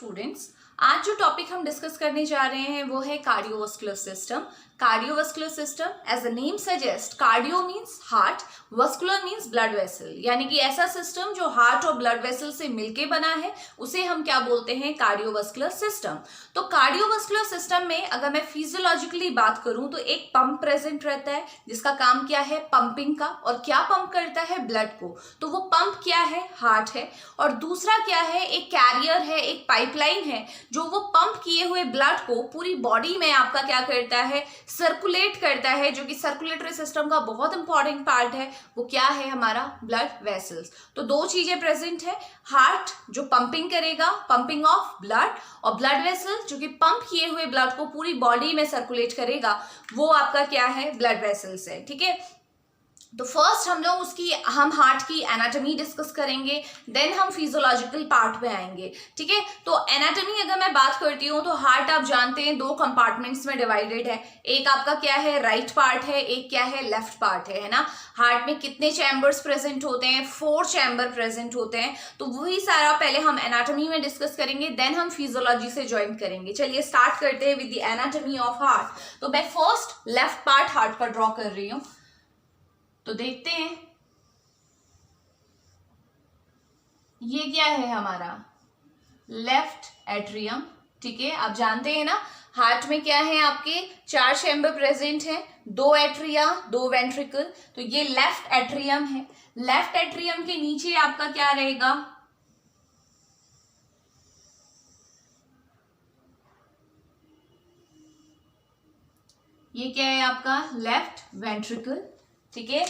Students, आज जो topic हम डिस्कस करने जा रहे हैं वो है cardiovascular system. Cardiovascular system, as the name suggest, cardio means heart, vascular means blood vessel, यानी कि ऐसा सिस्टम जो हार्ट और ब्लड वेसल से मिलके बना है उसे हम क्या बोलते हैं, कार्डियोवास्कुलर सिस्टम। तो कार्डियोवास्कुलर सिस्टम में अगर मैं फिजियोलॉजिकली बात करूं तो एक पंप प्रेजेंट रहता है जिसका काम क्या है, पंपिंग का। और क्या पंप करता है, ब्लड को। तो वो पंप क्या है, हार्ट है। और दूसरा क्या है, एक कैरियर है, एक पाइपलाइन है जो वो पंप किए हुए ब्लड को पूरी बॉडी में आपका क्या करता है, सर्कुलेट करता है, जो कि सर्कुलेटरी सिस्टम का बहुत इंपॉर्टेंट पार्ट है। वो क्या है, हमारा ब्लड वेसल्स। तो दो चीजें प्रेजेंट है, हार्ट जो पंपिंग करेगा, पंपिंग ऑफ ब्लड, और ब्लड वेसल जो कि पंप किए हुए ब्लड को पूरी बॉडी में सर्कुलेट करेगा, वो आपका क्या है, ब्लड वेसल्स है। ठीक है, तो फर्स्ट हम हार्ट की एनाटॉमी डिस्कस करेंगे, देन हम फिजियोलॉजिकल पार्ट पे आएंगे। ठीक है, तो एनाटॉमी अगर मैं बात करती हूँ तो हार्ट आप जानते हैं दो कंपार्टमेंट्स में डिवाइडेड है। एक आपका क्या है, राइट पार्ट है, एक क्या है, लेफ्ट पार्ट है ना। हार्ट में कितने चैम्बर्स प्रेजेंट होते हैं, 4 चैम्बर प्रेजेंट होते हैं। तो वही सारा पहले हम एनाटॉमी में डिस्कस करेंगे, देन हम फिजियोलॉजी से ज्वाइन करेंगे। चलिए स्टार्ट करते हैं with the anatomy of heart. तो मैं फर्स्ट लेफ्ट पार्ट हार्ट का ड्रॉ कर रही हूँ, तो देखते हैं ये क्या है, हमारा लेफ्ट एट्रियम। ठीक है, आप जानते हैं ना हार्ट में क्या है, आपके 4 चैम्बर प्रेजेंट हैं, 2 एट्रिया 2 वेंट्रिकल। तो ये लेफ्ट एट्रियम है। लेफ्ट एट्रियम के नीचे आपका क्या रहेगा, ये क्या है आपका लेफ्ट वेंट्रिकल। ठीक है,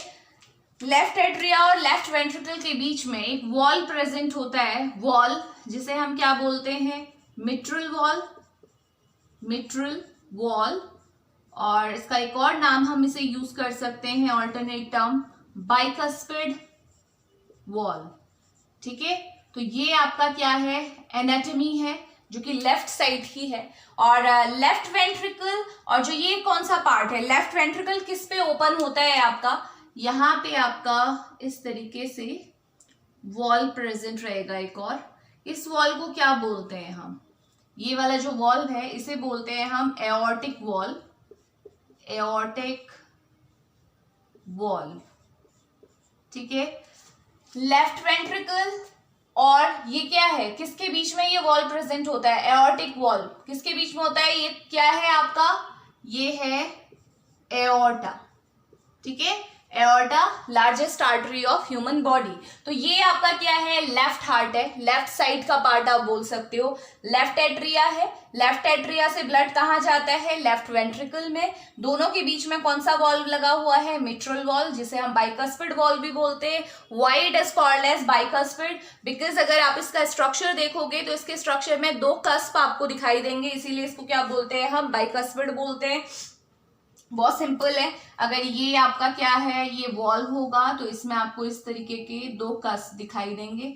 लेफ्ट एट्रिया और लेफ्ट वेंट्रिकल के बीच में एक वॉल प्रेजेंट होता है, वॉल जिसे हम क्या बोलते हैं, मिट्रल वॉल, मिट्रल वॉल। और इसका एक और नाम हम इसे यूज कर सकते हैं, ऑल्टरनेट टर्म, बाइकस्पिड वॉल। ठीक है, तो ये आपका क्या है, एनाटॉमी है जो कि लेफ्ट साइड ही है। और लेफ्ट वेंट्रिकल, और जो ये कौन सा पार्ट है, लेफ्ट वेंट्रिकल किस पे ओपन होता है आपका, यहाँ पे आपका इस तरीके से वॉल प्रेजेंट रहेगा एक। और इस वॉल को क्या बोलते हैं हम, ये वाला जो वॉल है इसे बोलते हैं हम एओर्टिक वॉल, एओर्टिक वॉल। ठीक है, लेफ्ट वेंट्रिकल और ये क्या है, किसके बीच में ये वॉल प्रेजेंट होता है, एओर्टिक वॉल किसके बीच में होता है, ये क्या है आपका, ये है एओर्टा। ठीक है, aorta largest artery of human body. तो ये आपका क्या है, लेफ्ट हार्ट है, लेफ्ट साइड का पार्ट आप बोल सकते हो। लेफ्ट एट्रिया है, लेफ्ट एट्रिया से ब्लड कहाँ जाता है, लेफ्ट वेंट्रिकल में। दोनों के बीच में कौन सा वॉल्व लगा हुआ है, मिट्रल वॉल, जिसे हम बाइकस्पिड वॉल भी बोलते हैं। Why it is called as bicuspid, because अगर आप इसका स्ट्रक्चर देखोगे तो इसके स्ट्रक्चर में 2 कस्प आपको दिखाई देंगे, इसीलिए इसको क्या बोलते हैं, हम बाइकस्पिड बोलते हैं। बहुत सिंपल है, अगर ये आपका क्या है, ये वॉल होगा तो इसमें आपको इस तरीके के 2 कस दिखाई देंगे।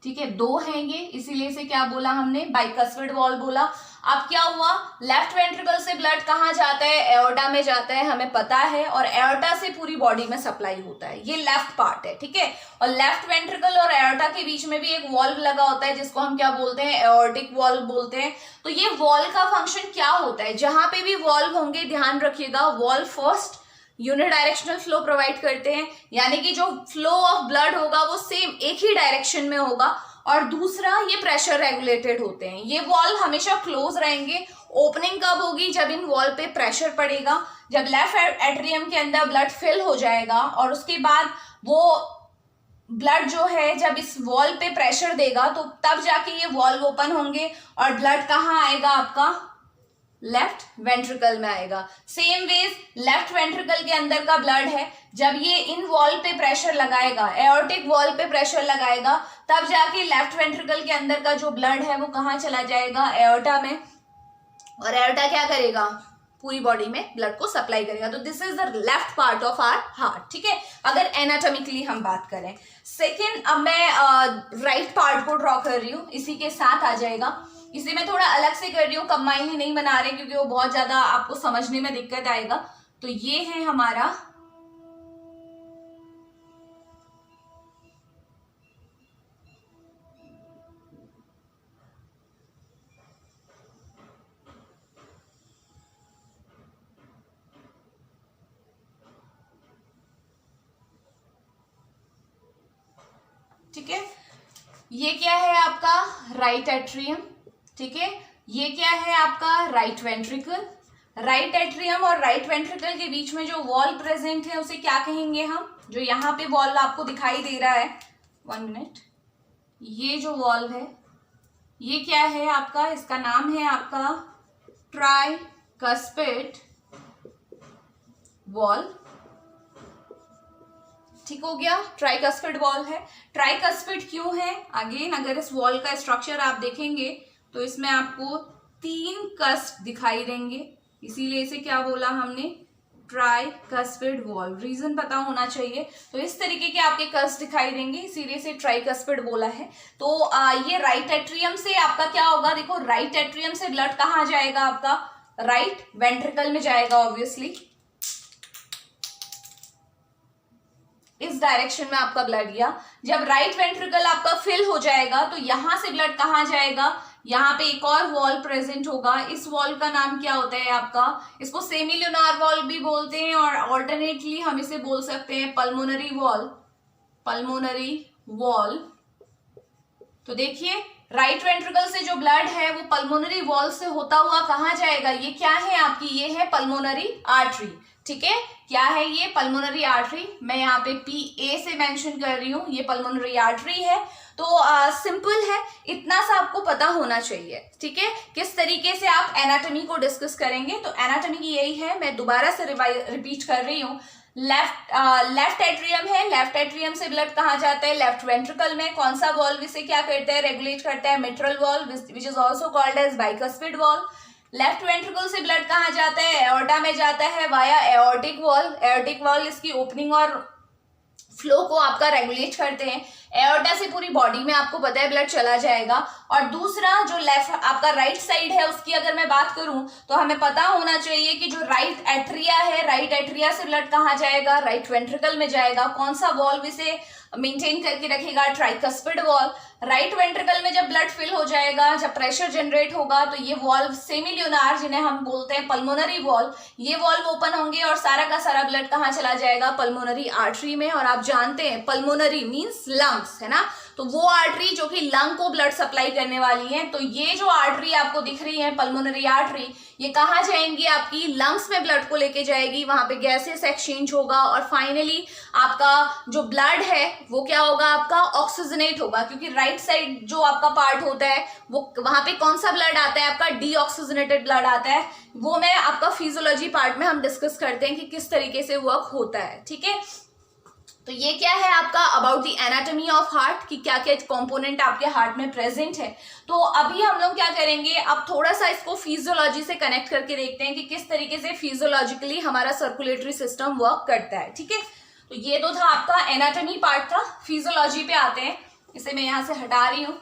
ठीक है, 2 हैं ये, इसीलिए इसे क्या बोला हमने, बाइकस्पिड वॉल बोला। अब क्या हुआ, लेफ्ट वेंट्रिकल से ब्लड कहाँ जाता है, एओर्टा में जाता है, हमें पता है, और एओर्टा से पूरी बॉडी में सप्लाई होता है। ये लेफ्ट पार्ट है। ठीक है, और लेफ्ट वेंट्रिकल और एओर्टा के बीच में भी एक वॉल्व लगा होता है जिसको हम क्या बोलते हैं, एओर्टिक वॉल्व बोलते हैं। तो ये वॉल्व का फंक्शन क्या होता है, जहां पे भी वॉल्व होंगे ध्यान रखिएगा, valve first unidirectional flow provide करते हैं, यानी कि जो फ्लो ऑफ ब्लड होगा वो सेम एक ही डायरेक्शन में होगा। और दूसरा, ये प्रेशर रेगुलेटेड होते हैं, ये वॉल्व हमेशा क्लोज रहेंगे। ओपनिंग कब होगी, जब इन वॉल्व पे प्रेशर पड़ेगा, जब लेफ्ट एट्रियम के अंदर ब्लड फिल हो जाएगा और उसके बाद वो ब्लड जो है जब इस वॉल्व पे प्रेशर देगा तो तब जाके ये वॉल्व ओपन होंगे और ब्लड कहाँ आएगा आपका, लेफ्ट वेंट्रिकल में आएगा। सेम वेज लेफ्ट वेंट्रिकल के अंदर का ब्लड है, जब ये इन वॉल पे प्रेशर लगाएगा, एओर्टिक वॉल पे प्रेशर लगाएगा, तब जाके लेफ्ट वेंट्रिकल के अंदर का जो ब्लड है वो कहाँ चला जाएगा, एओर्टा में। और एओर्टा क्या करेगा, पूरी बॉडी में ब्लड को सप्लाई करेगा। तो this is the left part of our heart. ठीक है, अगर एनाटॉमिकली हम बात करें। सेकेंड, अब मैं राइट पार्ट को ड्रॉ कर रही हूँ, इसी के साथ आ जाएगा। इसे मैं थोड़ा अलग से कर रही हूँ, कंबाइन नहीं बना रहे क्योंकि वो बहुत ज्यादा आपको समझने में दिक्कत आएगा। तो ये है हमारा है। ये क्या है आपका राइट एट्रियम, ठीक है। ये क्या है आपका राइट वेंट्रिकल। राइट एट्रियम और राइट वेंट्रिकल के बीच में जो वॉल प्रेजेंट है उसे क्या कहेंगे हम, जो यहाँ पे वॉल आपको दिखाई दे रहा है, 1 मिनट, ये जो वॉल है ये क्या है आपका, इसका नाम है आपका ट्राइकस्पिड वॉल। ठीक हो गया, ट्राइकस्पिड वॉल है। ट्राइकस्पिड क्यों है, अगेन अगर इस वॉल का स्ट्रक्चर आप देखेंगे तो इसमें आपको 3 कस्ट दिखाई देंगे, इसीलिए इसे क्या बोला हमने, ट्राइकस्पिड वॉल। रीजन पता होना चाहिए। तो इस तरीके के आपके कस्ट दिखाई देंगे, इसीलिए इसे ट्राइकस्पिड बोला है। तो ये राइट एट्रियम से आपका क्या होगा, देखो राइट एट्रियम से ब्लड कहाँ जाएगा आपका, राइट वेंट्रिकल में जाएगा ऑब्वियसली, इस डायरेक्शन में आपका ब्लड गया। जब राइट वेंट्रिकल आपका फिल हो जाएगा तो यहां से ब्लड कहाँ जाएगा, यहाँ पे एक और वॉल प्रेजेंट होगा। इस वॉल का नाम क्या होता है आपका, इसको सेमी ल्यूनार वॉल भी बोलते हैं और ऑल्टरनेटली हम इसे बोल सकते हैं पल्मोनरी वॉल, पल्मोनरी वॉल। तो देखिए राइट वेंट्रिकल से जो ब्लड है वो पल्मोनरी वॉल से होता हुआ कहाँ जाएगा, ये क्या है आपकी, ये है पल्मोनरी आर्टरी, ठीक है। क्या है ये, पल्मोनरी आर्टरी। मैं यहाँ पे PA से मेंशन कर रही हूँ, ये पल्मोनरी आर्टरी है। तो सिंपल है, इतना सा आपको पता होना चाहिए, ठीक है। किस तरीके से आप एनाटॉमी को डिस्कस करेंगे, तो एनाटॉमी की यही है, मैं दोबारा से रिपीट कर रही हूँ। लेफ्ट एट्रियम है, लेफ्ट एट्रियम से ब्लड कहाँ जाता है, लेफ्ट वेंट्रिकल में। कौन सा वॉल्व इसे क्या करता है, रेगुलेट करता है, mitral valve which is also called as bicuspid valve. Left ventricle से ब्लड कहाँ जाता है, एओर्टा में जाता है via aortic valve. Aortic valve इसकी ओपनिंग और फ्लो को आपका रेगुलेट करते हैं। एओर्टा से पूरी बॉडी में आपको पता है ब्लड चला जाएगा। और दूसरा जो लेफ्ट आपका राइट साइड है उसकी अगर मैं बात करूं तो हमें पता होना चाहिए कि जो राइट एट्रिया है, राइट एट्रिया से ब्लड कहाँ जाएगा, राइट वेंट्रिकल में जाएगा। कौन सा वॉल्व इसे मेंटेन करके रखेगा, ट्राइकस्पिड वॉल्व। राइट वेंट्रिकल में जब ब्लड फिल हो जाएगा, जब प्रेशर जनरेट होगा तो ये वॉल्व सेमी ल्यूनार, जिन्हें हम बोलते हैं पल्मोनरी वॉल्व, ये वॉल्व ओपन होंगे और सारा का सारा ब्लड कहाँ चला जाएगा, पल्मोनरी आर्टरी में। और आप जानते हैं पल्मोनरी मींस लंग्स, है ना, तो वो आर्टरी जो कि लंग को ब्लड सप्लाई करने वाली है। तो ये जो आर्टरी आपको दिख रही है पल्मोनरी आर्टरी, ये कहाँ जाएंगी, आपकी लंग्स में ब्लड को लेके जाएगी, वहां पे गैसेस एक्सचेंज होगा और फाइनली आपका जो ब्लड है वो क्या होगा, आपका ऑक्सीजनेट होगा। क्योंकि राइट साइड जो आपका पार्ट होता है वो वहां पे कौन सा ब्लड आता है, आपका डीऑक्सीजनेटेड ब्लड आता है। वो मैं आपका फिजियोलॉजी पार्ट में हम डिस्कस करते हैं कि किस तरीके से वर्क होता है, ठीक है। तो ये क्या है आपका about the anatomy of heart, कि क्या क्या कंपोनेंट आपके हार्ट में प्रेजेंट है। तो अभी हम लोग क्या करेंगे, अब थोड़ा सा इसको फिजियोलॉजी से कनेक्ट करके देखते हैं कि किस तरीके से फिजियोलॉजिकली हमारा सर्कुलेटरी सिस्टम वर्क करता है, ठीक है। तो ये तो था आपका एनाटॉमी पार्ट था। फिजियोलॉजी पे आते हैं, इसे मैं यहां से हटा रही हूं।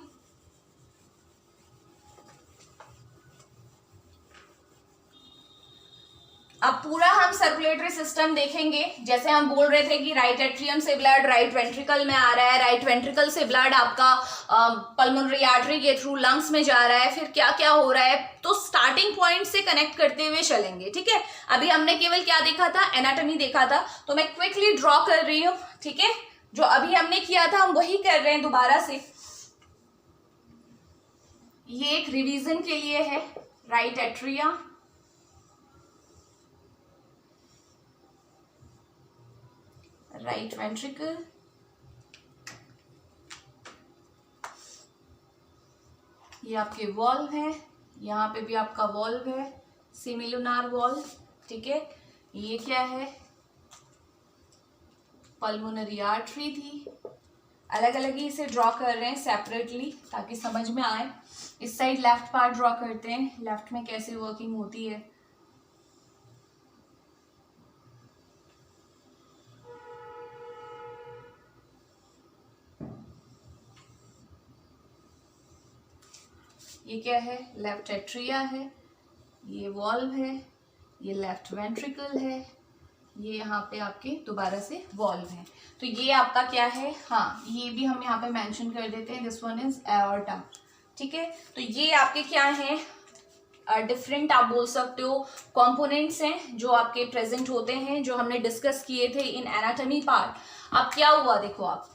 अब पूरा हम सर्कुलेटरी सिस्टम देखेंगे। जैसे हम बोल रहे थे कि राइट एट्रियम से ब्लड राइट वेंट्रिकल में आ रहा है, राइट वेंट्रिकल से ब्लड आपका पल्मोनरी आर्टरी के थ्रू लंग्स में जा रहा है, फिर क्या क्या हो रहा है। तो स्टार्टिंग पॉइंट से कनेक्ट करते हुए चलेंगे, ठीक है। अभी हमने केवल क्या देखा था, एनाटॉमी देखा था, तो मैं क्विकली ड्रॉ कर रही हूँ, ठीक है। जो अभी हमने किया था हम वही कर रहे हैं दोबारा से। ये एक रिवीजन के लिए है, राइट एट्रिया, राइट वेंट्रिकल, ये आपके वॉल्व है, यहाँ पे भी आपका वॉल्व है, सेमीलुनार वॉल्व, ठीक है। ये क्या है, पल्मोनरी आर्टरी थी। अलग अलग ही इसे ड्रॉ कर रहे हैं सेपरेटली ताकि समझ में आए। इस साइड लेफ्ट पार्ट ड्रॉ करते हैं, लेफ्ट में कैसे वर्किंग होती है। ये क्या है, लेफ्ट एट्रिया है, ये वॉल्व है, ये लेफ्ट वेंट्रिकल है, ये यहाँ पे आपके दोबारा से वॉल्व है। तो ये आपका क्या है, हाँ ये भी हम यहाँ पे मेंशन कर देते हैं, दिस वन इज एओर्टा, ठीक है। तो ये आपके क्या हैं, डिफरेंट आप बोल सकते हो कंपोनेंट्स हैं जो आपके प्रेजेंट होते हैं, जो हमने डिस्कस किए थे इन एनाटॉमी पार्ट। अब क्या हुआ देखो, आप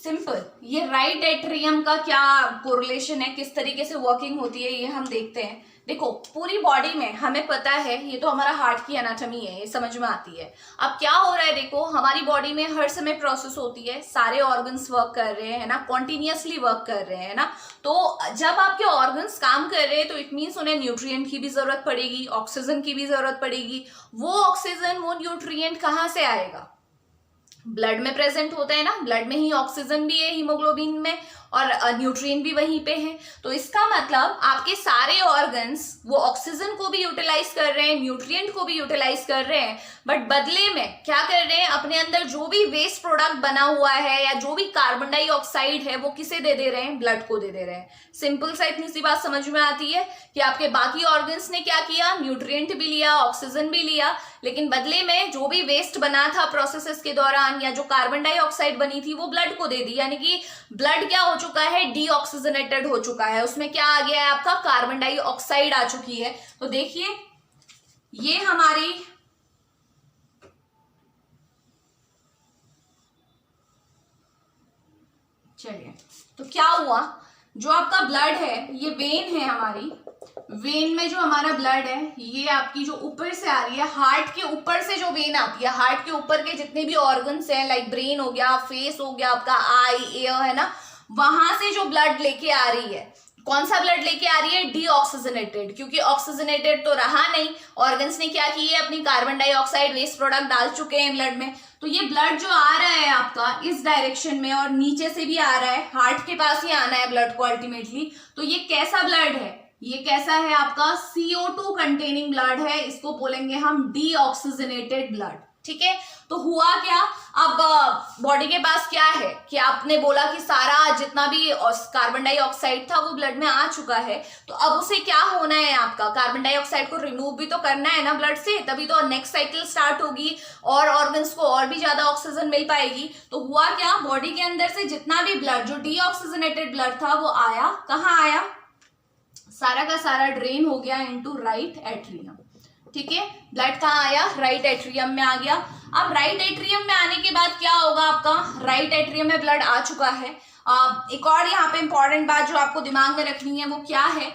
सिंपल। ये राइट एट्रियम का क्या कोरिलेशन है, किस तरीके से वर्किंग होती है, ये हम देखते हैं। देखो पूरी बॉडी में हमें पता है, ये तो हमारा हार्ट की एनाटॉमी है, ये समझ में आती है। अब क्या हो रहा है, देखो हमारी बॉडी में हर समय प्रोसेस होती है, सारे ऑर्गन्स वर्क कर रहे हैं ना, कॉन्टिन्यूसली वर्क कर रहे हैं ना। तो जब आपके ऑर्गन्स काम कर रहे हैं तो इट मीन्स उन्हें न्यूट्रिएंट की भी जरूरत पड़ेगी, ऑक्सीजन की भी जरूरत पड़ेगी। वो ऑक्सीजन, वो न्यूट्रिएंट कहाँ से आएगा? ब्लड में प्रेजेंट होता है ना, ब्लड में ही ऑक्सीजन भी है, हीमोग्लोबिन में, और न्यूट्रिएंट भी वहीं पे है। तो इसका मतलब आपके सारे ऑर्गन्स वो ऑक्सीजन को भी यूटिलाइज कर रहे हैं, न्यूट्रिएंट को भी यूटिलाइज कर रहे हैं, बट बदले में क्या कर रहे हैं, अपने अंदर जो भी वेस्ट प्रोडक्ट बना हुआ है या जो भी कार्बन डाइऑक्साइड है वो किसे दे दे रहे हैं? ब्लड को दे दे रहे हैं। सिंपल सा इतनी सी बात समझ में आती है कि आपके बाकी ऑर्गन्स ने क्या किया, न्यूट्रिएंट भी लिया, ऑक्सीजन भी लिया, लेकिन बदले में जो भी वेस्ट बना था प्रोसेसेस के दौरान या जो कार्बन डाइऑक्साइड बनी थी वो ब्लड को दे दी। यानी कि ब्लड क्या हो चुका है, डीऑक्सीजनेटेड हो चुका है, उसमें क्या आ गया है, आपका कार्बन डाइऑक्साइड आ चुकी है। तो देखिए ये हमारी चलिए, तो क्या हुआ, जो आपका ब्लड है, ये वेन है हमारी, वेन में जो हमारा ब्लड है ये आपकी जो ऊपर से आ रही है, हार्ट के ऊपर से जो वेन आती है, हार्ट के ऊपर के जितने भी ऑर्गन्स हैं, लाइक ब्रेन हो गया, फेस हो गया, आपका आई, एयर है ना, वहां से जो ब्लड लेके आ रही है, कौन सा ब्लड लेके आ रही है? डीऑक्सीजनेटेड, क्योंकि ऑक्सीजनेटेड तो रहा नहीं, ऑर्गन्स ने क्या की है, अपनी कार्बन डाइऑक्साइड वेस्ट प्रोडक्ट डाल चुके हैं ब्लड में। तो ये ब्लड जो आ रहा है आपका इस डायरेक्शन में और नीचे से भी आ रहा है, हार्ट के पास ही आना है ब्लड को अल्टीमेटली। तो ये कैसा ब्लड है? ये कैसा है आपका? CO2 कंटेनिंग ब्लड है, इसको बोलेंगे हम डीऑक्सीजनेटेड ब्लड। ठीक है, तो हुआ क्या, अब बॉडी के पास क्या है कि आपने बोला कि सारा जितना भी कार्बन डाइऑक्साइड था वो ब्लड में आ चुका है, तो अब उसे क्या होना है, आपका कार्बन डाइऑक्साइड को रिमूव भी तो करना है ना ब्लड से, तभी तो नेक्स्ट साइकिल स्टार्ट होगी और ऑर्गन्स को और भी ज्यादा ऑक्सीजन मिल पाएगी। तो हुआ क्या, बॉडी के अंदर से जितना भी ब्लड जो डीऑक्सीजनेटेड ब्लड था वो आया, कहाँ आया, सारा का सारा ड्रेन हो गया इनटू राइट एट्रियम। ठीक है, ब्लड कहाँ आया, राइट एट्रियम में आ गया। अब राइट एट्रियम में आने के बाद क्या होगा, आपका राइट एट्रियम में ब्लड आ चुका है। एक और यहाँ पे इंपॉर्टेंट बात जो आपको दिमाग में रखनी है वो क्या है,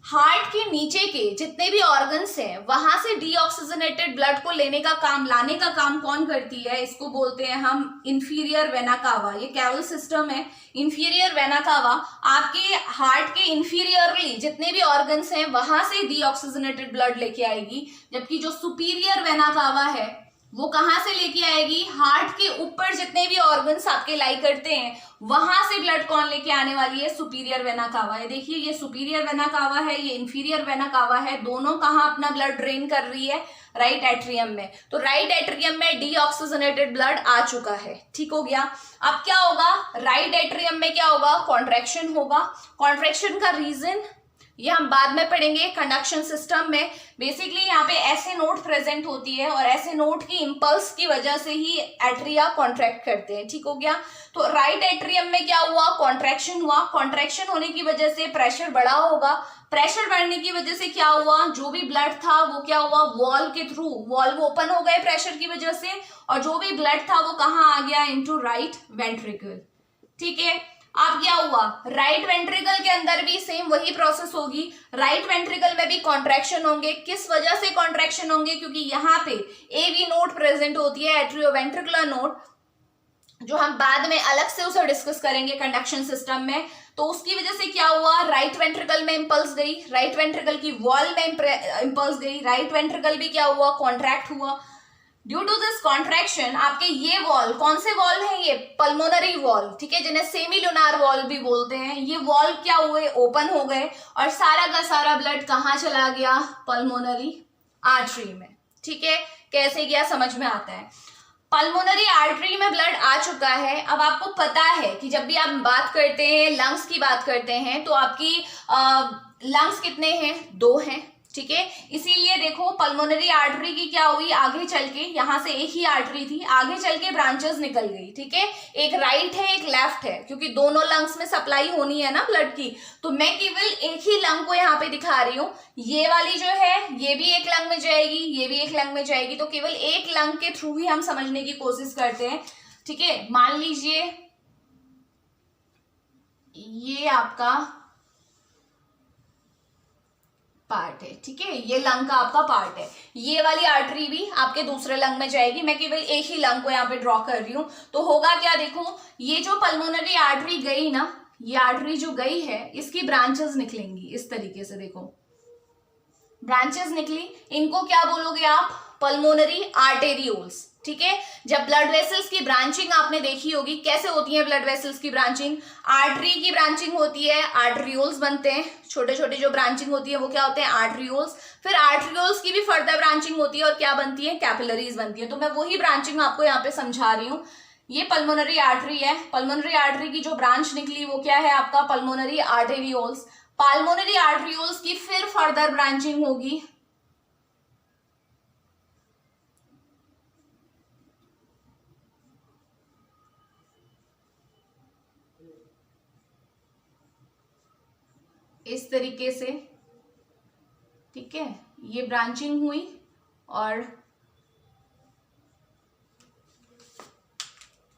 हार्ट के नीचे के जितने भी ऑर्गन्स हैं वहां से डीऑक्सीजनेटेड ब्लड को लेने का काम, लाने का काम कौन करती है, इसको बोलते हैं हम इंफीरियर वेना कावा। ये कैवल सिस्टम है, इंफीरियर वेना कावा आपके हार्ट के इंफीरियरली जितने भी ऑर्गन्स हैं वहां से डीऑक्सीजनेटेड ब्लड लेके आएगी, जबकि जो सुपीरियर वेना कावा है वो कहां से लेके आएगी, हार्ट के ऊपर जितने भी ऑर्गन्स आपके लाई करते हैं वहां से ब्लड कौन लेके आने वाली है, सुपीरियर वेना कावा है। देखिए ये सुपीरियर वेना कावा है, ये इंफीरियर वेना कावा है, दोनों कहां अपना ब्लड ड्रेन कर रही है, राइट एट्रियम में। तो राइट एट्रियम में डीऑक्सीजनेटेड ब्लड आ चुका है। ठीक हो गया, अब क्या होगा, राइट एट्रियम में क्या होगा, कॉन्ट्रैक्शन होगा। कॉन्ट्रैक्शन का रीजन ये हम बाद में पढ़ेंगे। कंडक्शन सिस्टम में बेसिकली यहाँ पे ऐसे नोड प्रेजेंट होती है और ऐसे नोड की इंपल्स की वजह से ही एट्रिया कॉन्ट्रैक्ट करते हैं। ठीक हो गया, तो राइट एट्रियम में क्या हुआ, कॉन्ट्रैक्शन हुआ। कॉन्ट्रैक्शन होने की वजह से प्रेशर बढ़ा होगा, प्रेशर बढ़ने की वजह से क्या हुआ, जो भी ब्लड था वो क्या हुआ, वॉल्व के थ्रू वॉल्व ओपन हो गए प्रेशर की वजह से, और जो भी ब्लड था वो कहाँ आ गया, इनटू राइट वेंट्रिकल। ठीक है, अब क्या हुआ, राइट वेंट्रिकल के अंदर भी सेम वही प्रोसेस होगी, राइट वेंट्रिकल में भी कॉन्ट्रैक्शन होंगे। किस वजह से कॉन्ट्रैक्शन होंगे, क्योंकि यहाँ पे एवी नोड प्रेजेंट होती है, एट्रियोवेंट्रिकुलर नोड, जो हम बाद में अलग से उसे डिस्कस करेंगे कंडक्शन सिस्टम में। तो उसकी वजह से क्या हुआ, राइट वेंट्रिकल में इंपल्स गई, राइट वेंट्रिकल की वॉल में इंपल्स गई, राइट वेंट्रिकल भी क्या हुआ, कॉन्ट्रैक्ट हुआ। ड्यू टू दिस कॉन्ट्रैक्शन आपके ये वॉल, कौन से वॉल है ये, पल्मोनरी वॉल, ठीक है, जिन्हें सेमी लुनार वॉल भी बोलते हैं, ये वॉल क्या हुए, ओपन हो गए और सारा का सारा ब्लड कहाँ चला गया, पल्मोनरी आर्टरी में। ठीक है, कैसे गया समझ में आता है। पल्मोनरी आर्टरी में ब्लड आ चुका है। अब आपको पता है कि जब भी आप बात करते हैं, लंग्स की बात करते हैं, तो आपकी लंग्स कितने हैं, 2 हैं। ठीक है, इसीलिए देखो पल्मोनरी आर्टरी की क्या हुई, आगे चल के यहाँ से एक ही आर्टरी थी, आगे चल के ब्रांचेस निकल गई। ठीक है, एक राइट है एक लेफ्ट है, क्योंकि दोनों लंग्स में सप्लाई होनी है ना ब्लड की। तो मैं केवल एक ही लंग को यहाँ पे दिखा रही हूँ, ये वाली जो है ये भी एक लंग में जाएगी, ये भी एक लंग में जाएगी, तो केवल एक लंग के थ्रू ही हम समझने की कोशिश करते हैं। ठीक है, मान लीजिए ये आपका पार्ट है, ठीक है, ये लंग का आपका पार्ट है। ये वाली आर्टरी भी आपके दूसरे लंग में जाएगी, मैं केवल एक ही लंग को यहाँ पे ड्रॉ कर रही हूं। तो होगा क्या, देखो ये जो पल्मोनरी आर्टरी गई ना, ये आर्टरी जो गई है इसकी ब्रांचेस निकलेंगी इस तरीके से, देखो ब्रांचेस निकली, इनको क्या बोलोगे आप, पल्मोनरी आर्टेरियोल्स, ठीक है। जब ब्लड वेसल्स की ब्रांचिंग आपने देखी होगी, कैसे होती है ब्लड वेसल्स की ब्रांचिंग, आर्टरी की ब्रांचिंग होती है, आर्टरियोल्स बनते हैं, छोटे छोटे जो ब्रांचिंग होती है वो क्या होते हैं, आर्टरियोल्स। फिर आर्टरियोल्स की भी फर्दर ब्रांचिंग होती है और क्या बनती है, कैपिलरीज बनती है। तो मैं वही ब्रांचिंग आपको यहाँ पे समझा रही हूँ। ये पल्मोनरी आर्टरी है, पल्मोनरी आर्टरी की जो ब्रांच निकली वो क्या है आपका, पल्मोनरी आर्टेरियोल्स। पल्मोनरी आर्टरियोल्स की फिर फर्दर ब्रांचिंग होगी इस तरीके से, ठीक है, ये ब्रांचिंग हुई और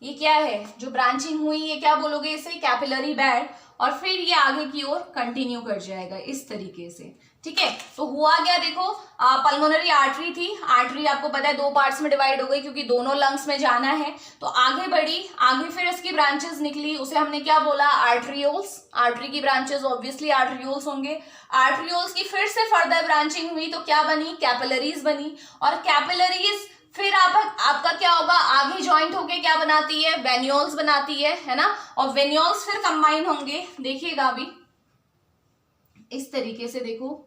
ये क्या है जो ब्रांचिंग हुई, ये क्या बोलोगे इसे, कैपिलरी बेड। और फिर ये आगे की ओर कंटिन्यू कर जाएगा इस तरीके से, ठीक है। तो हुआ क्या, देखो पल्मोनरी आर्टरी थी, आर्टरी आपको पता है दो पार्ट्स में डिवाइड हो गई क्योंकि दोनों लंग्स में जाना है, तो आगे बढ़ी, आगे फिर इसकी ब्रांचेस निकली, उसे हमने क्या बोला, आर्टरियोल्स। आर्टरी की ब्रांचेस ऑब्वियसली आर्टरियोल्स होंगे, आर्टरियोल्स की फिर से फर्दर ब्रांचिंग हुई तो क्या बनी, कैपिलरीज बनी, और कैपिलरीज फिर आपका क्या होगा, आगे ज्वाइंट होके क्या बनाती है, वेन्यूल्स बनाती है ना, और वेन्यूल्स फिर कंबाइन होंगे, देखिएगा अभी इस तरीके से, देखो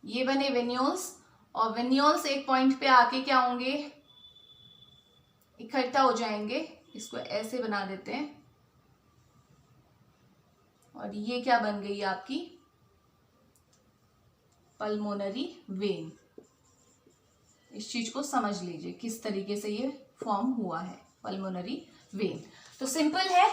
ये बने वेन्यूल्स, और वेन्यूल्स एक पॉइंट पे आके क्या होंगे, इकट्ठा हो जाएंगे, इसको ऐसे बना देते हैं, और ये क्या बन गई आपकी पल्मोनरी वेन। इस चीज को समझ लीजिए किस तरीके से ये फॉर्म हुआ है पल्मोनरी वेन। तो सिंपल है।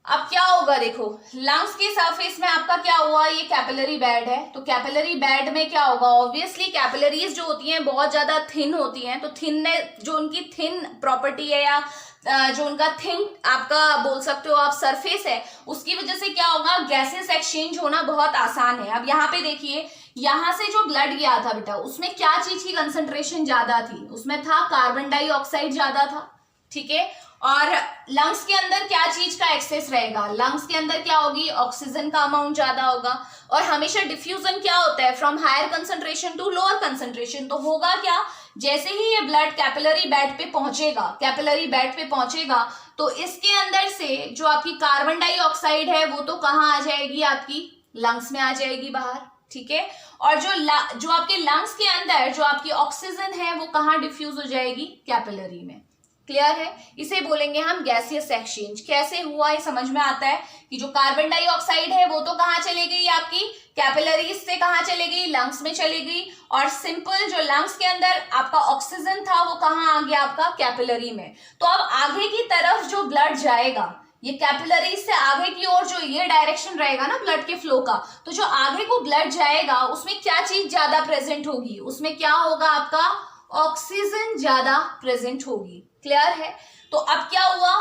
अब क्या होगा, देखो लंग्स के सरफेस में आपका क्या हुआ, ये कैपिलरी बेड है, तो कैपिलरी बेड में क्या होगा, ऑब्वियसली कैपिलरीज जो होती हैं बहुत ज्यादा थिन होती हैं, तो थिननेस जो उनकी थिन प्रॉपर्टी है या जो उनका थिन आपका बोल सकते हो आप सरफेस है, उसकी वजह से क्या होगा, गैसेस एक्सचेंज होना बहुत आसान है। अब यहाँ पे देखिए, यहां से जो ब्लड गया था बेटा, उसमें क्या चीज की कंसंट्रेशन ज्यादा थी, उसमें था कार्बन डाइऑक्साइड ज्यादा था, ठीक है। और लंग्स के अंदर क्या चीज का एक्सेस रहेगा, लंग्स के अंदर क्या होगी, ऑक्सीजन का अमाउंट ज्यादा होगा, और हमेशा डिफ्यूजन क्या होता है, from higher concentration to lower concentration. तो होगा क्या, जैसे ही ये ब्लड कैपिलरी बेड पे पहुंचेगा, कैपिलरी बेड पे पहुंचेगा, तो इसके अंदर से जो आपकी कार्बन डाइऑक्साइड है वो तो कहाँ आ जाएगी, आपकी लंग्स में आ जाएगी बाहर, ठीक है। और जो आपके लंग्स के अंदर जो आपकी ऑक्सीजन है वो कहाँ डिफ्यूज हो जाएगी, कैपिलरी में। क्लियर है, इसे बोलेंगे हम गैसियस एक्सचेंज। कैसे हुआ ये समझ में आता है कि जो कार्बन डाइऑक्साइड है वो तो कहाँ चली गई, आपकी कैपिलरीज से कहाँ चली गई, लंग्स में चली गई, और सिंपल जो लंग्स के अंदर आपका ऑक्सीजन था वो कहाँ आ गया, आपका कैपिलरी में। तो अब आगे की तरफ जो ब्लड जाएगा, ये कैपिलरीज से आगे की ओर जो ये डायरेक्शन रहेगा ना ब्लड के फ्लो का, तो जो आगे को ब्लड जाएगा उसमें क्या चीज ज्यादा प्रेजेंट होगी, उसमें क्या होगा, आपका ऑक्सीजन ज्यादा प्रेजेंट होगी। क्लियर है। तो अब क्या हुआ,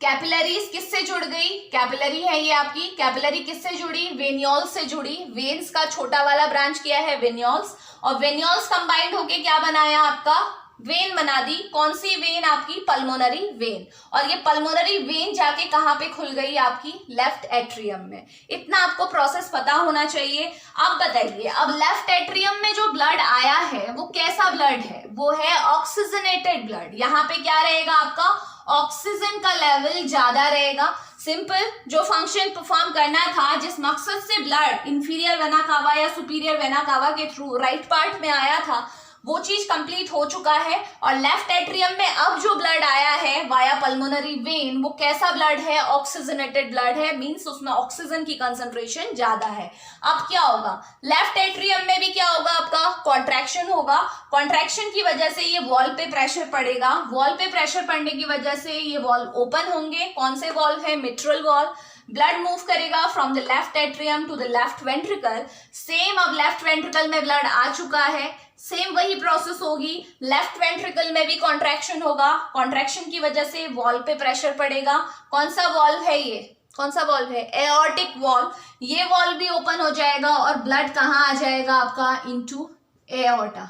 कैपिलरीज किससे जुड़ गई, कैपिलरी है ये आपकी, कैपिलरी किससे जुड़ी, वेन्यूल्स से जुड़ी, वेन्स का छोटा वाला ब्रांच किया है वेन्यूल्स, और वेन्यूल्स कंबाइंड होके क्या बनाया, आपका वेन बना दी। कौन सी वेन, आपकी पल्मोनरी वेन। और ये पल्मोनरी वेन जाके कहां पे खुल गई, आपकी लेफ्ट एट्रियम में। इतना आपको प्रोसेस पता होना चाहिए। अब बताइए, अब लेफ्ट एट्रियम में जो ब्लड आया है वो कैसा ब्लड है, वो है ऑक्सीजनेटेड ब्लड। यहाँ पे क्या रहेगा, आपका ऑक्सीजन का लेवल ज्यादा रहेगा। सिंपल, जो फंक्शन परफॉर्म करना था, जिस मकसद से ब्लड इंफीरियर वेना कावा या सुपीरियर वेना कावा के थ्रू राइट पार्ट में आया था, वो चीज कंप्लीट हो चुका है। और लेफ्ट एट्रियम में अब जो ब्लड आया है वाया पल्मोनरी वेन, वो कैसा ब्लड है, ऑक्सीजनेटेड ब्लड है, मींस उसमें ऑक्सीजन की कंसंट्रेशन ज्यादा है। अब क्या होगा, लेफ्ट एट्रियम में भी क्या होगा, आपका कॉन्ट्रैक्शन होगा। कॉन्ट्रैक्शन की वजह से ये वॉल पे प्रेशर पड़ेगा, वॉल पे प्रेशर पड़ने की वजह से ये वॉल ओपन होंगे। कौन से वॉल है, मिट्रल वॉल। ब्लड मूव करेगा from the left atrium to the left ventricle. Same अब लेफ्ट वेंट्रिकल में ब्लड आ चुका है, सेम वही प्रोसेस होगी, लेफ्ट वेंट्रिकल में भी कॉन्ट्रैक्शन होगा, कॉन्ट्रैक्शन की वजह से वॉल पे प्रेशर पड़ेगा। कौन सा वॉल्व है ये, कौन सा वॉल्व है, एओर्टिक वॉल्व, ये वॉल्व भी ओपन हो जाएगा और ब्लड कहाँ आ जाएगा आपका, इनटू एओर्टा।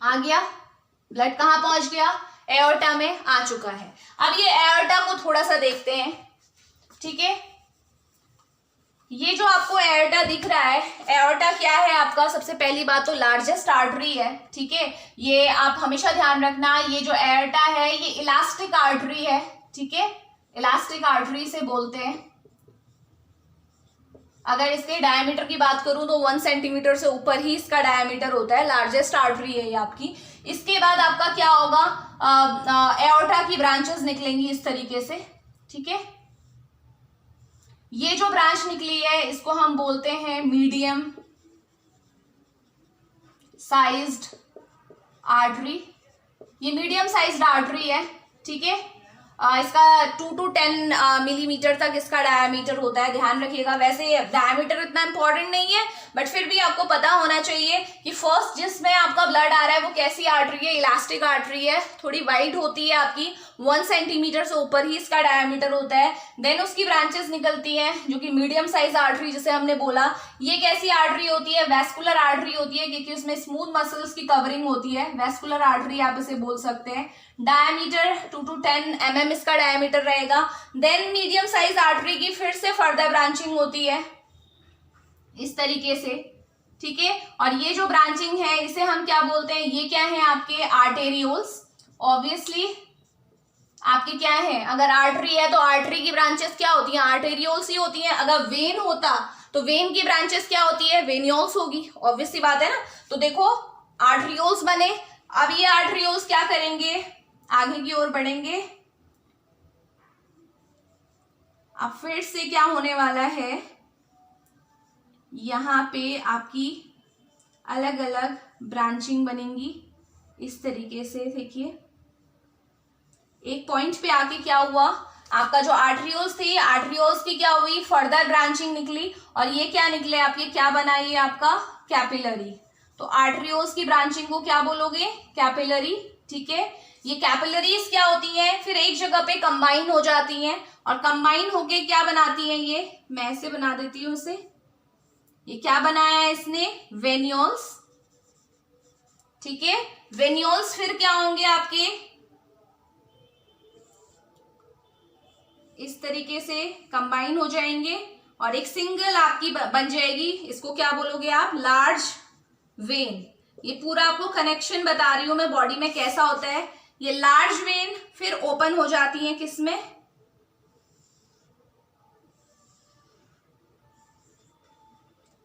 आ गया, ब्लड कहाँ पहुंच गया, एओर्टा में आ चुका है। अब ये एओर्टा को थोड़ा सा देखते हैं, ठीक है। ये जो आपको एओर्टा दिख रहा है, एओर्टा क्या है आपका, सबसे पहली बात तो लार्जेस्ट आर्टरी है, ठीक है। ये आप हमेशा ध्यान रखना, ये जो एओर्टा है ये इलास्टिक आर्टरी है, ठीक है, इलास्टिक आर्टरी से बोलते हैं। अगर इसके डायमीटर की बात करूं तो 1 सेंटीमीटर से ऊपर ही इसका डायमीटर होता है, लार्जेस्ट आर्टरी है ये आपकी। इसके बाद आपका क्या होगा, एओर्टा की ब्रांचेस निकलेंगी इस तरीके से, ठीक है। ये जो ब्रांच निकली है इसको हम बोलते हैं मीडियम साइज्ड आर्टरी। ये मीडियम साइज्ड आर्टरी है, ठीक है। इसका 2 to 10 मिलीमीटर तक इसका डायमीटर होता है, ध्यान रखिएगा। वैसे डायमीटर इतना इंपॉर्टेंट नहीं है, बट फिर भी आपको पता होना चाहिए कि फर्स्ट जिसमें आपका ब्लड आ रहा है वो कैसी आर्टरी है, इलास्टिक आर्टरी है, थोड़ी वाइड होती है आपकी, 1 सेंटीमीटर से ऊपर ही इसका डायमीटर होता है। देन उसकी ब्रांचेस निकलती हैं जो कि मीडियम साइज आर्टरी जिसे हमने बोला। ये कैसी आर्टरी होती है, वेस्कुलर आर्टरी होती है, क्योंकि उसमें स्मूथ मसल्स की कवरिंग होती है, वेस्कुलर आर्टरी आप इसे बोल सकते हैं। डायमीटर 2 to 10 mm इसका डायमीटर रहेगा। देन मीडियम साइज आर्टरी की फिर से फर्दर ब्रांचिंग होती है इस तरीके से, ठीक है। और ये जो ब्रांचिंग है इसे हम क्या बोलते हैं, ये क्या है आपके आर्टेरियोल्स। ऑब्वियसली आपके क्या है, अगर आर्टरी है तो आर्टरी की ब्रांचेस क्या होती हैं, आर्टेरियोल्स ही होती हैं। अगर वेन होता तो वेन की ब्रांचेस क्या होती है, वेन्योल्स होगी, ऑब्वियस सी बात है ना। तो देखो आर्टरियोल्स बने, अब ये आर्टरियोल्स क्या करेंगे, आगे की ओर बढ़ेंगे। अब फिर से क्या होने वाला है, यहाँ पे आपकी अलग अलग ब्रांचिंग बनेंगी इस तरीके से। देखिए एक पॉइंट पे आके क्या हुआ, आपका जो आर्टरियोल्स थी, आर्टरियोल्स की क्या हुई, फर्दर ब्रांचिंग निकली, और ये क्या निकले आपके, क्या बना ये आपका कैपिलरी। तो आर्टरियोल्स की ब्रांचिंग को क्या बोलोगे, कैपिलरी, ठीक है। ये कैपिलरीज क्या होती हैं, फिर एक जगह पे कंबाइन हो जाती हैं, और कंबाइन होके क्या बनाती हैं, ये मैं ऐसे बना देती हूं इसे, ये क्या बनाया है इसने, वेन्योल्स, ठीक है। वेन्योल्स फिर क्या होंगे आपके, इस तरीके से कंबाइन हो जाएंगे और एक सिंगल आपकी बन जाएगी, इसको क्या बोलोगे आप, लार्ज वेन। ये पूरा आपको कनेक्शन बता रही हूं मैं बॉडी में कैसा होता है। ये लार्ज वेन फिर ओपन हो जाती है किसमें,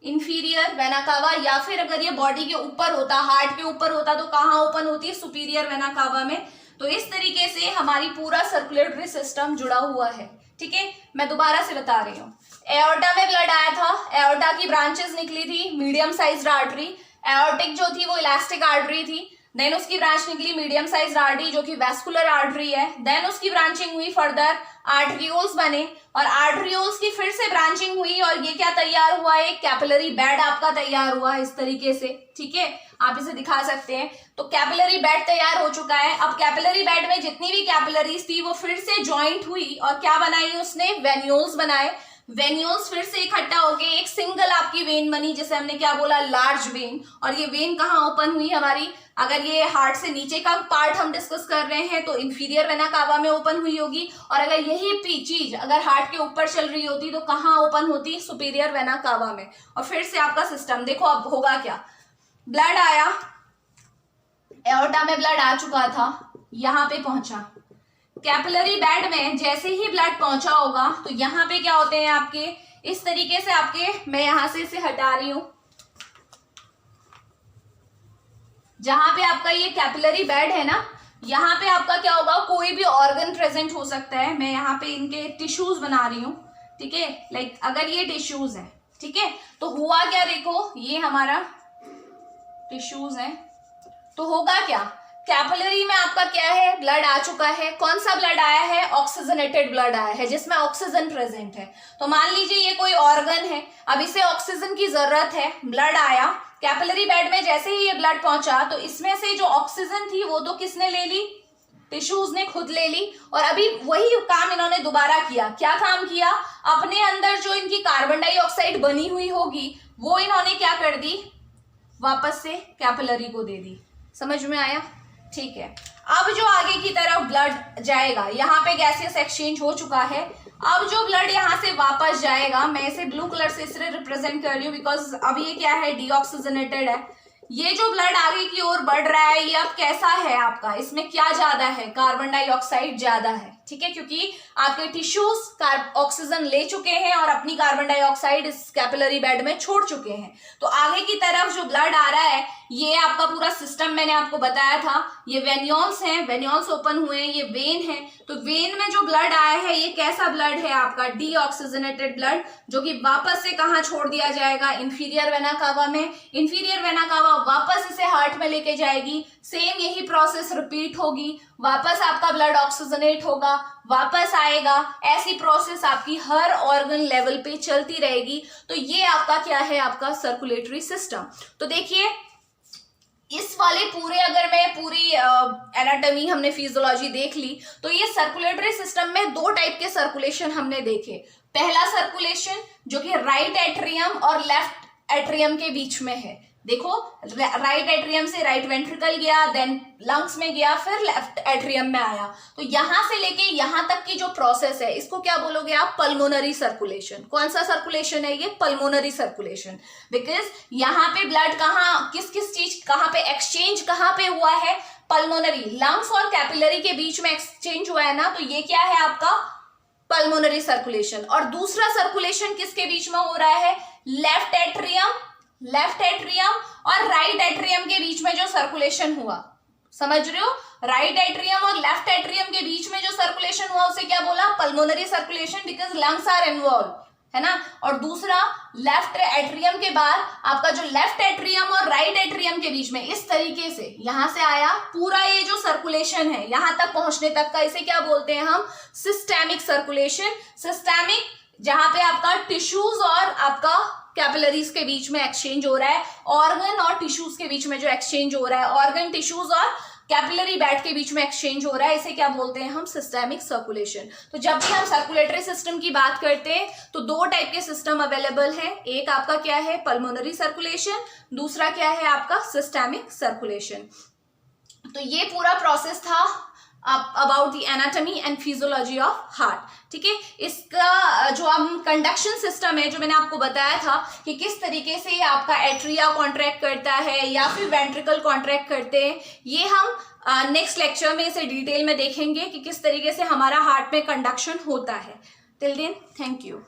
इंफीरियर वेना कावा, या फिर अगर ये बॉडी के ऊपर होता, हार्ट के ऊपर होता तो कहाँ ओपन होती है, सुपीरियर वेना कावा में। तो इस तरीके से हमारी पूरा सर्कुलेटरी सिस्टम जुड़ा हुआ है, ठीक है। मैं दोबारा से बता रही हूँ, एओर्टा में ब्लड आया था, एओर्टा की ब्रांचेस निकली थी, मीडियम साइज्ड आर्टरी। एओर्टिक जो थी वो इलास्टिक आर्टरी थी, देन उसकी ब्रांच निकली मीडियम साइज आर्टरी जो कि वेस्कुलर आर्टरी है। देन उसकी ब्रांचिंग हुई फर्दर, आर्टरियोल्स बने, और आर्टरियोल्स की फिर से ब्रांचिंग हुई, और ये क्या तैयार हुआ है, कैपिलरी बेड आपका तैयार हुआ इस तरीके से, ठीक है। आप इसे दिखा सकते हैं। तो कैपिलरी बेड तैयार हो चुका है। अब कैपिलरी बेड में जितनी भी कैपिलरीज थी वो फिर से ज्वाइंट हुई और क्या बनाई उसने, वेन्यूल्स बनाए। वेन्यूल्स फिर से इकट्ठा होके एक सिंगल आपकी वेन बनी, जिसे हमने क्या बोला, लार्ज वेन। और ये वेन कहाँ ओपन हुई हमारी, अगर ये हार्ट से नीचे का पार्ट हम डिस्कस कर रहे हैं तो इंफीरियर वेना कावा में ओपन हुई होगी, और अगर यही चीज अगर हार्ट के ऊपर चल रही होती तो कहाँ ओपन होती, सुपीरियर वेना कावा में। और फिर से आपका सिस्टम देखो अब होगा क्या, ब्लड आया, एओर्टा में ब्लड आ चुका था, यहाँ पे पहुंचा, कैपिलरी बेड में जैसे ही ब्लड पहुंचा होगा तो यहाँ पे क्या होते हैं आपके, इस तरीके से आपके, मैं यहां से इसे हटा रही हूं, जहां पे आपका ये कैपिलरी बेड है ना, यहाँ पे आपका क्या होगा, कोई भी ऑर्गन प्रेजेंट हो सकता है। मैं यहाँ पे इनके टिश्यूज बना रही हूँ, ठीक है। लाइक अगर ये टिश्यूज है, ठीक है, तो हुआ क्या, देखो ये हमारा टिश्यूज है, तो होगा क्या, कैपिलरी में आपका क्या है, ब्लड आ चुका है। कौन सा ब्लड आया है, ऑक्सीजनेटेड ब्लड आया है जिसमें ऑक्सीजन प्रेजेंट है। तो मान लीजिए ये कोई ऑर्गन है, अब इसे ऑक्सीजन की जरूरत है, ब्लड आया कैपिलरी बेड में, जैसे ही ये ब्लड पहुंचा तो इसमें से जो ऑक्सीजन थी वो तो किसने ले ली, टिश्यूज ने खुद ले ली। और अभी वही काम इन्होंने दोबारा किया। क्या काम किया, अपने अंदर जो इनकी कार्बन डाइऑक्साइड बनी हुई होगी वो इन्होंने क्या कर दी, वापस से कैपिलरी को दे दी। समझ में आया, ठीक है। अब जो आगे की तरफ ब्लड जाएगा, यहाँ पे गैसियस एक्सचेंज हो चुका है, अब जो ब्लड यहाँ से वापस जाएगा, मैं इसे ब्लू कलर से इसलिए रिप्रेजेंट कर रही हूँ बिकॉज अब ये क्या है, डीऑक्सीजनेटेड है। ये जो ब्लड आगे की ओर बढ़ रहा है ये अब कैसा है आपका, इसमें क्या ज्यादा है, कार्बन डाइऑक्साइड ज्यादा है, ठीक है, क्योंकि आपके टिश्यूज ऑक्सीजन ले चुके हैं और अपनी कार्बन डाइऑक्साइड इस कैपिलरी बेड में छोड़ चुके हैं। तो आगे की तरफ जो ब्लड आ रहा है, ये आपका पूरा सिस्टम मैंने आपको बताया था, ये वेन्यूल्स हैं, वेन्यूल्स ओपन हुए हैं, ये वेन है। तो वेन में जो ब्लड आया है ये कैसा ब्लड है आपका, डीऑक्सीजनेटेड ब्लड, जो कि वापस से कहाँ छोड़ दिया जाएगा, इंफीरियर वेना कावा में। इंफीरियर वेना कावा वापस इसे हार्ट में लेके जाएगी, सेम यही प्रोसेस रिपीट होगी, वापस आपका ब्लड ऑक्सीजनेट होगा, वापस आएगा, ऐसी प्रोसेस आपकी हर ऑर्गन लेवल पे चलती रहेगी। तो ये आपका क्या है, आपका सर्कुलेटरी सिस्टम। तो देखिए इस वाले पूरे, अगर मैं पूरी एनाटॉमी हमने फिजियोलॉजी देख ली, तो ये सर्कुलेटरी सिस्टम में दो टाइप के सर्कुलेशन हमने देखे। पहला सर्कुलेशन जो कि राइट एट्रियम और लेफ्ट एट्रियम के बीच में है। देखो राइट एट्रियम से राइट वेंट्रिकल गया, देन लंग्स में गया, फिर लेफ्ट एट्रियम में आया। तो यहां से लेके यहां तक की जो प्रोसेस है इसको क्या बोलोगे आप, पल्मोनरी सर्कुलेशन। कौन सा सर्कुलेशन है ये, पल्मोनरी सर्कुलेशन। बिकॉज यहाँ पे ब्लड कहाँ, किस किस चीज कहाँ पे एक्सचेंज कहाँ पे हुआ है, पल्मोनरी, लंग्स और कैपिलरी के बीच में एक्सचेंज हुआ है ना, तो ये क्या है आपका पल्मोनरी सर्कुलेशन। और दूसरा सर्कुलेशन किसके बीच में हो रहा है, लेफ्ट एट्रियम और राइट एट्रियम के बीच में जो सर्कुलेशन हुआ, समझ रहे हो, राइट एट्रियम और लेफ्ट एट्रियम के बीच में जो सर्कुलेशन हुआ उसे क्या बोला, pulmonary circulation, because lungs are involve, है ना। और दूसरा लेफ्ट एट्रियम के बाद आपका जो लेफ्ट एट्रियम और राइट एट्रियम के बीच में इस तरीके से यहां से आया पूरा ये जो सर्कुलेशन है यहां तक पहुंचने तक का, इसे क्या बोलते हैं हम, सिस्टेमिक सर्कुलेशन। सिस्टेमिक जहां पे आपका टिश्यूज और आपका कैपिलरीज के बीच में एक्सचेंज हो रहा है, ऑर्गन और टिश्यूज के बीच में जो एक्सचेंज हो रहा है, ऑर्गन टिश्यूज और कैपिलरी बेड के बीच में एक्सचेंज हो रहा है, इसे क्या बोलते हैं हम, सिस्टेमिक सर्कुलेशन। तो जब भी हम सर्कुलेटरी सिस्टम की बात करते हैं तो दो टाइप के सिस्टम अवेलेबल है, एक आपका क्या है, पल्मोनरी सर्कुलेशन, दूसरा क्या है आपका सिस्टेमिक सर्कुलेशन। तो ये पूरा प्रोसेस था about the anatomy and physiology of heart, ठीक है। इसका जो हम कंडक्शन सिस्टम है, जो मैंने आपको बताया था कि किस तरीके से आपका एट्रिया कॉन्ट्रैक्ट करता है या फिर वेंट्रिकल कॉन्ट्रैक्ट करते हैं, ये हम नेक्स्ट लेक्चर में इसे डिटेल में देखेंगे कि किस तरीके से हमारा हार्ट में कंडक्शन होता है। Till then thank you.